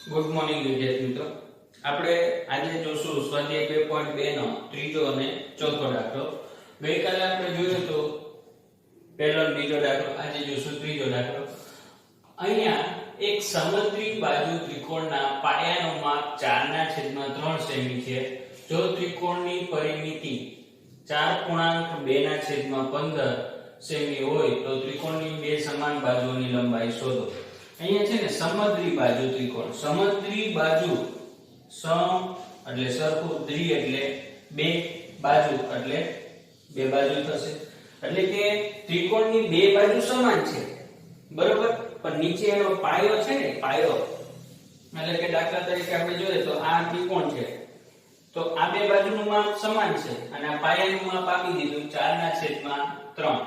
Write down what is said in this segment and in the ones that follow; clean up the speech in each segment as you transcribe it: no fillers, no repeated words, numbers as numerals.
Good morning વિદ્યાર્થી મિત્રો. આપણે આજે જોશું સ્વાધ્યાય 2.2 નો ત્રીજો અને ચોથો દાખલો. ગઈકાલે આપણે જોયો તો પહેલો અને બીજો દાખલો, આજે જોશું ત્રીજો દાખલો. અહીંયા એક સમદ્રી બાજુ ત્રિકોણના પાયાનું માપ 4/3 સેમી છે. જો ત્રિકોણની પરિમિતિ 4.2/15 સેમી હોય તો ત્રિકોણની બે સમાન બાજુઓની લંબાઈ શોધો. અહીંયા છે ને સમદ્રી બાજુ ત્રિકોણ, સમદ્રી બાજુ સમ એટલે સરખું, દ્વિ એટલે બે, બાજુ એટલે બે બાજુ થશે. એટલે કે ત્રિકોણની બે બાજુ સમાન છે, બરોબર, પણ નીચે એનો પાયો છે ને, પાયો એટલે કે દાખલા તરીકે આપણે જોઈએ તો આ ત્રિકોણ છે, તો આ બે બાજુનું માપ સમાન છે અને આ પાયાનું માપ આપી દીધું 4/3,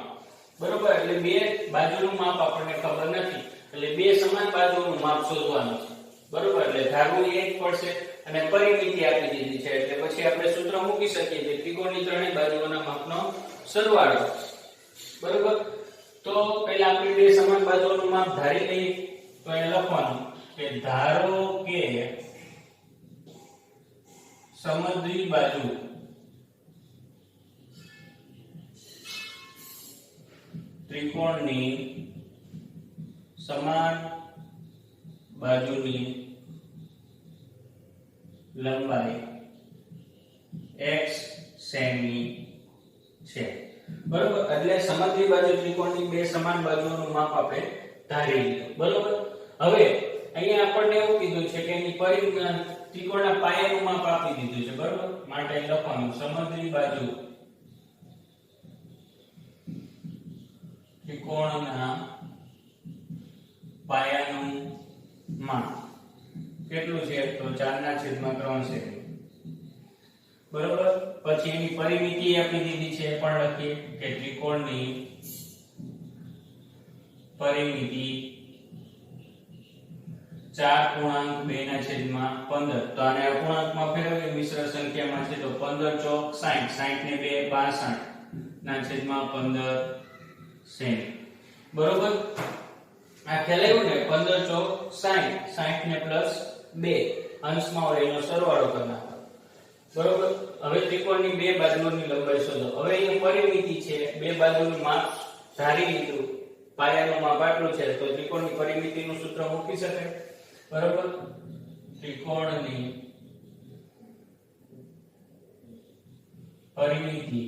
બરોબર. એટલે બે બાજુનું માપ આપણને ખબર નથી, એટલે બે સમાન બાજુઓનું માપ શોધવાનું છે, બરોબર. એટલે ધારવું એ જ પડશે અને પરિમિતિ આપી દીધી છે, એટલે પછી આપણે સૂત્ર મૂકી શકીએ કે ત્રિકોણની ત્રણેય બાજુઓના માપનો સરવાળો, બરોબર. તો પહેલા આપણે બે સમાન બાજુઓનું માપ ધારી લઈએ. તો એ લખવાનું કે ધારો કે સમદ્રી બાજુ ત્રિકોણની સમાન બાજુની લંબાઈ x સેમી છે, બરોબર. એટલે સમદ્રી બાજુ ત્રિકોણની બે સમાન બાજુઓનું માપ આપણે ધારી લીધું, બરોબર. હવે અહીંયા આપણને એવું કીધું છે કે એની ત્રિકોણના પાયાનું માપ આપી દીધું છે, બરોબર. માટે લખવાનું સમદ્રી બાજુ ત્રિકોણના પાયાનું માપ કેટલું છે તો 4/3 છે, બરોબર. પછી એની પરિમિતિ આપી દીધી છે, પણ લખીએ કે ત્રિકોણની પરિમિતિ 4.2/15. તો આને અપૂર્ણાંકમાં ફેરવીએ મિશ્ર સંખ્યામાં છે તો 15 ચોક 60, 60 ને 2 62/15 સેમી, બરોબર. આ ખ્યાલ આવ્યો ને, 15 ચોક 60, 60 ને +2 અંશમાં હોય એનો સરવાળો કરવાનો, બરોબર. હવે ત્રિકોણની બે બાજુઓની લંબાઈ શોધો. હવે અહીંયા પરિમિતિ છે, બે બાજુનું માપ ધારી લીધું, પાયાનું માપ આટલું છે, તો ત્રિકોણની પરિમિતિનું સૂત્ર મૂકી શકાય, બરોબર. ત્રિકોણની પરિમિતિ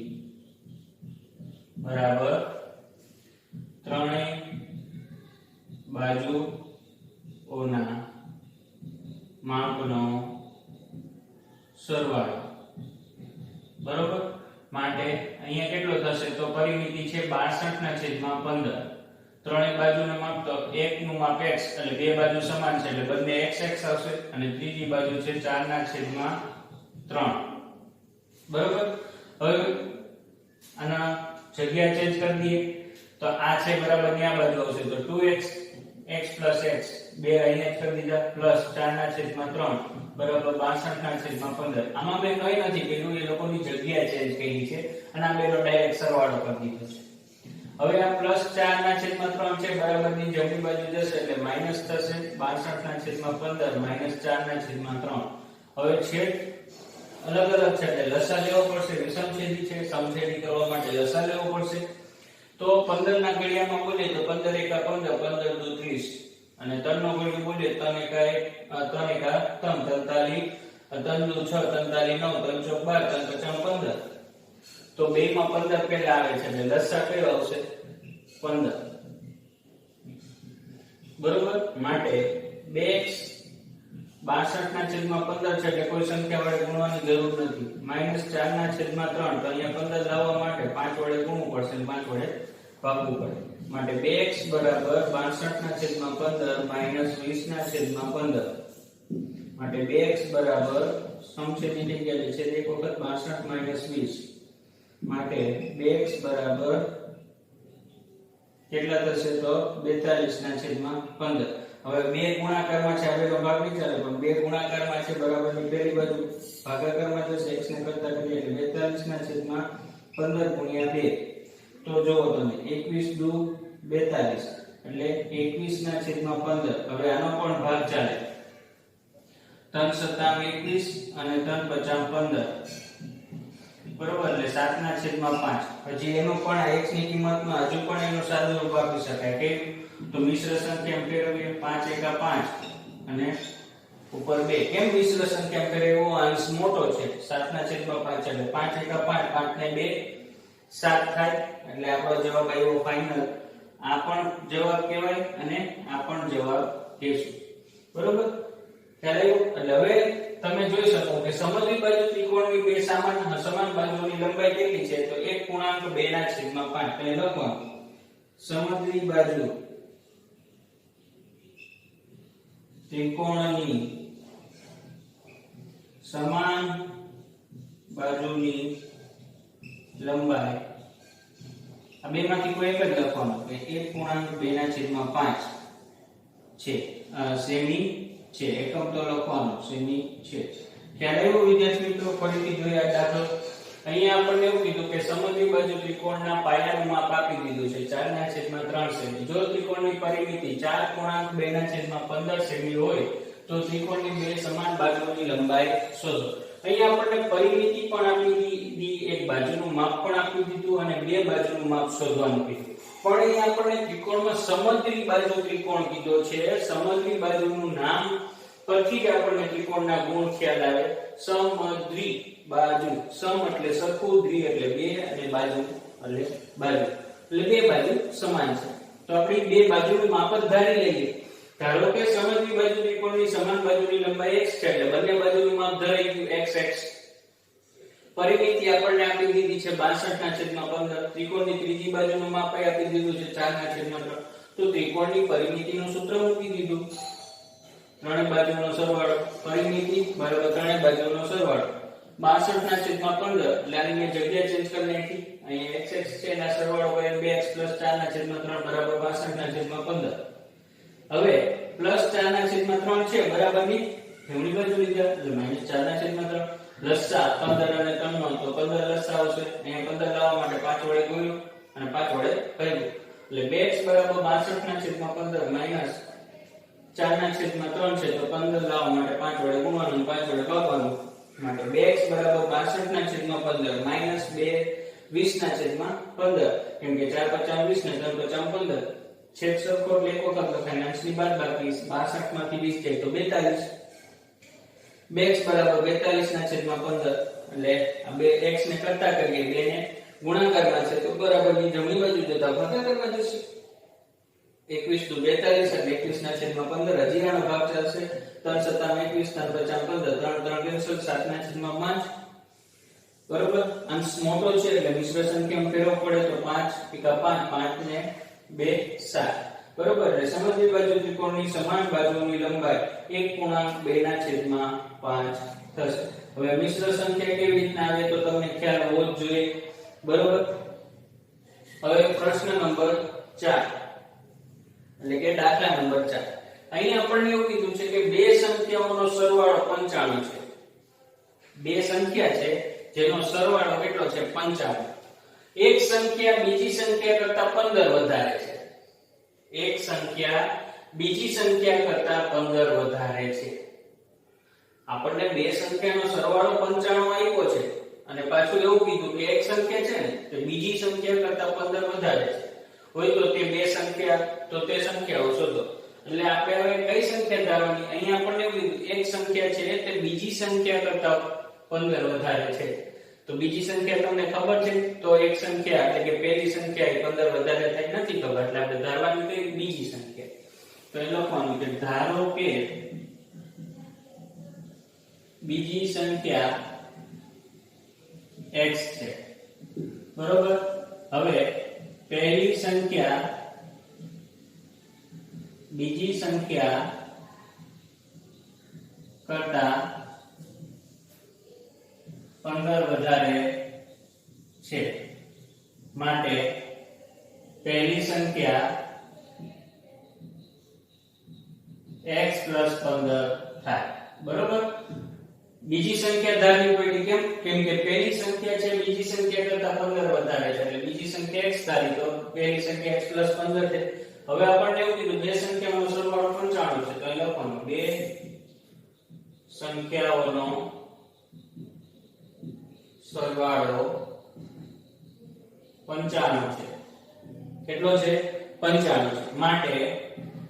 બરાબર ત્રણેય બાજુઓના માપનો સરવાળો, બરોબર. માટે અહીંયા કેટલો થશે તો પરિમિતિ છે 62/15. ત્રણેય બાજુના માપ તો એક નું માપ x એટલે બે બાજુ સમાન છે એટલે બંને x x આવશે અને ત્રીજી બાજુ છે 4/3, બરોબર. હવે આના જગ્યા ચેન્જ કરી દઈએ તો આ છે બરાબર ત્યાં બાજુ આવશે તો 2x x + x બે અહીંયા કરી દીધા પ્લસ 4/3 બરાબર 62/15. આમાં મેં કંઈ નથી કર્યું, એ લોકોની જગ્યા ચેન્જ કરી છે અને આ બેનો ડાયરેક્ટ સરવાળો કરી દીધો છે. હવે આ +4/3 છે, બરાબર ની જમણી બાજુ જશે એટલે માઈનસ થશે 62/15 -4/3. હવે છેદ અલગ અલગ છે એટલે લસા લેવો પડશે, વિષમછેદી છે, સમછેદી કરવા માટે લસા લેવો પડશે. તો 15 ના ઘડિયામાં બોલીએ તો 15 × 15 15 × 30 અને 3 નો ઘડિયો બોલીએ 3 × 3 43 3 × 6 43 9 3 × 4 3 × 15. તો બે માં 15 પહેલા આવે છે એટલે લસા કયો આવશે 15, બરોબર. માટે 2x 62/15 છે એટલે કોઈ સંખ્યા વડે ગુણવાની જરૂર નથી. -4/3 તો અહીંયા 15 લાવવા માટે 5 વડે ગુણવું પડશે અને 5 વડે ભાગવું પડે. માટે 2x બરાબર 62/15 -20/15. માટે 2x બરાબર સમછેદી થઈ ગયા છે એક વખત 62 - 20. માટે 2x બરાબર કેટલા થશે તો 42/15. હવે બે ગુણાકારમાં છે, આપણે ભાગ નહીં ચાલે, પણ બે ગુણાકારમાં છે બરાબરની પહેલી બાજુ ભાગાકારમાં જશે, x ને કરતા કરીએ એટલે 42/15 × 2. તો જોવો તમે 21 દુ 42 એટલે 21/15. હવે આનો પણ ભાગ ચાલે 3 સત્તા 21 અને 3 પચામ 15 બરોબર એટલે 7/5 હજી એનો પણ આ x ની કિંમતમાં હજુ પણ એનો સાદો રૂપ આપી શકાય કે તો મિશ્ર સંખ્યા ફેરવીએ 5 એકા 5 અને ઉપર 2 કેમ મિશ્ર સંખ્યા ફેરવ્યો અંશ મોટો છે 7/5 એટલે 5 એકા 5 5 ને 2 7 થાય એટલે આપણો જવાબ આવ્યો ફાઇનલ આ પણ જવાબ કહેવાય અને આ પણ જવાબ કહેશું બરોબર ખ્યાલ આવ્યો એટલે હવે તમે જોઈ શકો કે સમદ્વિ બાજુ ત્રિકોણની બે સમાન બાજુની લંબાઈ કેટલી છે તો 1.2/5 એટલે લખવાનું સમદ્વિ બાજુ ત્રિકોણની સમાન બાજુની લંબાઈ આ બેમાંથી કોઈ એક જ લખવાનું કે 1.2/5 છે સેમી છે એકમ તો લખવાનો સેમી છે ખ્યાલ આવ્યો વિદ્યાર્થી મિત્રો ફરીથી જોઈએ આ દાખલો અહીંયા આપણને એવું કીધું કે સમદ્વિ બાજુ ત્રિકોણના પાયાનું માપ આપી દીધું છે 4/3 સેમી જો ત્રિકોણની પરિમિતિ 4.2/15 સેમી હોય તો ત્રિકોણની બે સમાન બાજુઓની લંબાઈ શોધો અહીંયા આપણને પરિમિતિ પણ આપી દીધી એક બાજુનું માપ પણ આપી દીધું અને બે બાજુનું માપ શોધવાનું કીધું પણ અહીંયા આપણને ત્રિકોણમાં સમદ્વિ બાજુ ત્રિકોણ કીધો છે સમદ્વિ બાજુનું નામ પરથી જ આપણને ત્રિકોણના ગુણ ખ્યાલ આવે સમદ્વિ બાજુ સમ એટલે સરખું દ્વિ એટલે બે અને બાજુ એટલે બાજુ એટલે બે બાજુ સમાન છે તો આપણે બે બાજુનું માપ જ ધારી લઈએ ધારો કે સમદ્વિ બાજુ ત્રિકોણની સમાન બાજુની લંબાઈ x છે એટલે બંને બાજુનું માપ ધરાઈ ગયું x પરિમિતિ આપણને આપી દીધી છે 62/15 ત્રિકોણની ત્રીજી બાજુનું માપ આપી દીધું છે 4/3 તો ત્રિકોણની પરિમિતિનું સૂત્ર મૂકી દીધું ત્રણે બાજુનો સરવાળો પરિમિતિ બરાબર ત્રણે બાજુનો સરવાળો 62/15 એટલે આની મેં જગ્યા ચેન્જ કરી નાખી અહીંયા x છે એના સરવાળો કરે 2x 4/3 બરાબર 62/15 હવે +4/3 છે બરાબરની જમણી બાજુ લીધા એટલે -4/3 લસા 15 અને 3 નો તો 15 લસા આવશે અહીંયા 15 લાવવા માટે 5 વડે ગુણ્યું અને 5 વડે ભાગ્યું એટલે 2x બરાબર 62/15 4/3 છે તો 15 લાવવા માટે 5 વડે ગુણવાનું 5 વડે ભાગવાનું માટે 2x બરાબર 62/15 -2 20/15 કેમ કે 4 × 20 ને 3 × 15 છેદ સરખો એટલે એક વખત લખાય અંશની બાદબાકી 62 માંથી 20 જાય તો 42 2x બરાબર 42/15 એટલે આ બે x ને કરતા કરીએ બે ને ગુણાકારમાં છે તો બરાબરની જમણી બાજુ જતા ભાગાકારમાં જશે 21 * 42 એટલે 21/15 હજી આનો ભાગ ચાલશે 3 સત્તા 21 3 પચામ 15 3 3 કેન્સલ 7/5 બરોબર અંશ મોટો છે એટલે મિશ્ર સંખ્યામાં ફેરવો પડે તો 5 એકા 5 5 ને 2 7 બરોબર એટલે સમદ્વિ બાજુ ત્રિકોણની સમાન બાજુઓની લંબાઈ 1.2/5 થશે હવે મિશ્ર સંખ્યા કેવી રીતના આવે તો તમને ખ્યાલ હોવો જ જોઈએ બરોબર હવે પ્રશ્ન નંબર 4 એટલે કે દાખલા નંબર 4 અહીં આપણને એવું કીધું છે કે બે સંખ્યાઓનો સરવાળો 95 છે બે સંખ્યા છે જેનો સરવાળો કેટલો છે 95 એક સંખ્યા બીજી સંખ્યા કરતા 15 વધારે છે એક સંખ્યા બીજી સંખ્યા કરતા 15 વધારે છે આપણને બે સંખ્યાનો સરવાળો 95 આવ્યો છે અને પાછું એવું કીધું કે એક સંખ્યા છે ને તે બીજી સંખ્યા કરતા 15 વધારે છે હોય તો તે બે સંખ્યા તો તે સંખ્યાઓ શોધો એટલે આપણે હવે કઈ સંખ્યા ધારવાની અહીંયા આપણને એવું કીધું એક સંખ્યા છે તે બીજી સંખ્યા કરતા 15 વધારે છે તો બીજી સંખ્યા તમને ખબર છે તો એક સંખ્યા એટલે કે પહેલી સંખ્યા એ 15 વધારે થાય નથી ખબર એટલે આપણે ધારવાની કઈ બીજી સંખ્યા તો એ લખવાનું કે ધારો કે બીજી સંખ્યા x છે બરોબર હવે પહેલી સંખ્યા બીજી સંખ્યા કરતા 15 વધારે છે માટે પહેલી સંખ્યા x + 15 થાય બરોબર બીજી સંખ્યા ધારવી પડી કેમ કે પહેલી સંખ્યા છે બીજી સંખ્યા કરતા 15 વધારે છે એટલે બીજી સંખ્યા x ધારી તો પહેલી સંખ્યા x + 15 છે હવે આપણને એવું કીધું બે સંખ્યાનો સરવાળો 95 છે તો અહીં લખવાનું 2 + સંખ્યાઓનો સરવાળો 95 છે. કેટલો છે? 95 છે. માટે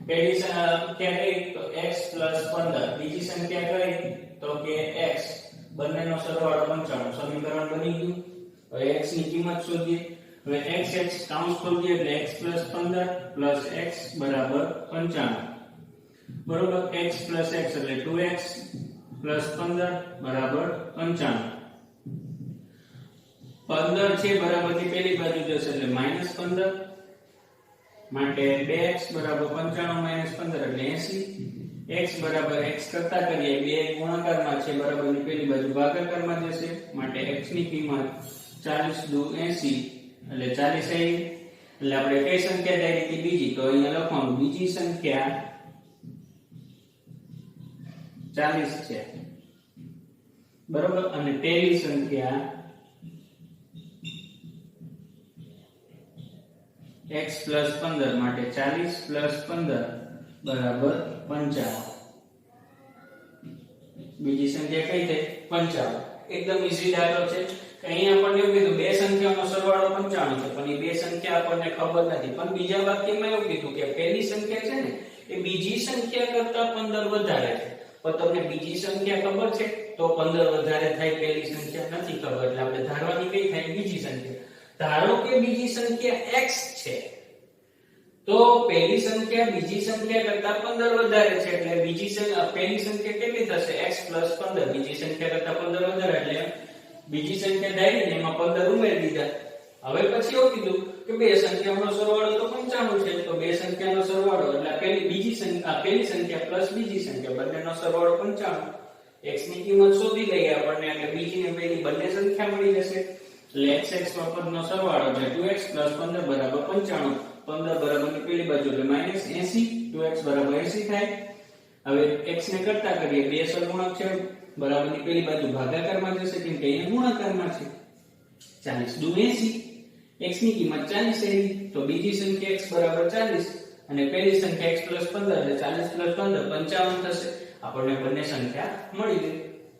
પહેલી સંખ્યા કઈ? તો x 15. બીજી સંખ્યા કઈ? તો કે x. બંનેનો સરવાળો 95. સમીકરણ બની ગયું. હવે x ની કિંમત શોધીએ. હવે x કાઉન્સ ખોલીએ એટલે x 15 x બરાબર 95. બરોબર. x x એટલે 2x 15 બરાબર 95. 15 છે બરાબરની પેલી બાજુ જશે એટલે -15. માટે 2x બરાબર 95 15 એટલે 80. x બરાબર x કરતા કરીએ 2 ગુણાકારમાં છે બરાબરની પેલી બાજુ ભાગાકારમાં જશે. માટે x ની કિંમત 40 દુ 80 એટલે 40 આવી. એટલે આપણે કઈ સંખ્યા ધારી હતી? બીજી. તો અહીંયા લખવાનું બીજી સંખ્યા 40 છે. બરોબર. અને પહેલી સંખ્યા x 15 માટે 40 15 બરાબર 55. બીજી સંખ્યા કઈ થઈ? 55. એકદમ ઈઝી દાખલો છે. કે અહીંયા આપણને એવું કીધું બે સંખ્યાઓનો સરવાળો 55 છે, પણ એ બે સંખ્યા આપણને ખબર નથી. પણ બીજા વાક્યમાં એવું કીધું કે પહેલી સંખ્યા છે ને એ બીજી સંખ્યા કરતા 15 વધારે છે. પણ તમને બીજી સંખ્યા ખબર છે તો 15 વધારે થાય, પહેલી સંખ્યા નથી ખબર. એટલે આપણે ધારવાની કઈ થાય? બીજી સંખ્યા. ધારો કે બીજી સંખ્યા x છે તો પહેલી સંખ્યા બીજી સંખ્યા કરતા 15 વધારે છે એટલે બીજી પહેલી સંખ્યા કેટલી થશે? x 15. બીજી સંખ્યા કરતા 15 વધારે એટલે બીજી સંખ્યા ધારીને એમાં 15 ઉમેરી દીધા. હવે પછી એવું કીધું કે બે સંખ્યાઓનો સરવાળો તો 95 છે. તો બે સંખ્યાનો સરવાળો એટલે પહેલી સંખ્યા પ્લસ બીજી સંખ્યા બંનેનો સરવાળો 95. x ની કિંમત શોધી લઈએ આપણને એટલે બીજી ને પહેલી બંને સંખ્યા મળી જશે. એટલે x પદનો સરવાળો છે 2x 15 બરાબર 95. 15 બરાબરની પેલી બાજુ એટલે -80. 2x બરાબર 80 થાય. હવે x ને કરતા કરીએ બે સગુણક છે બરાબરની પેલી બાજુ ભાગાકારમાં જશે કેમ કે અહીંયા ગુણાકારમાં છે. 40 દુ 80. x ની કિંમત 40 આવી. તો બીજી સંખ્યા x બરાબર 40 અને પહેલી સંખ્યા x 15 એટલે 40 15 55 થશે. આપણને બંને સંખ્યા મળી ગઈ.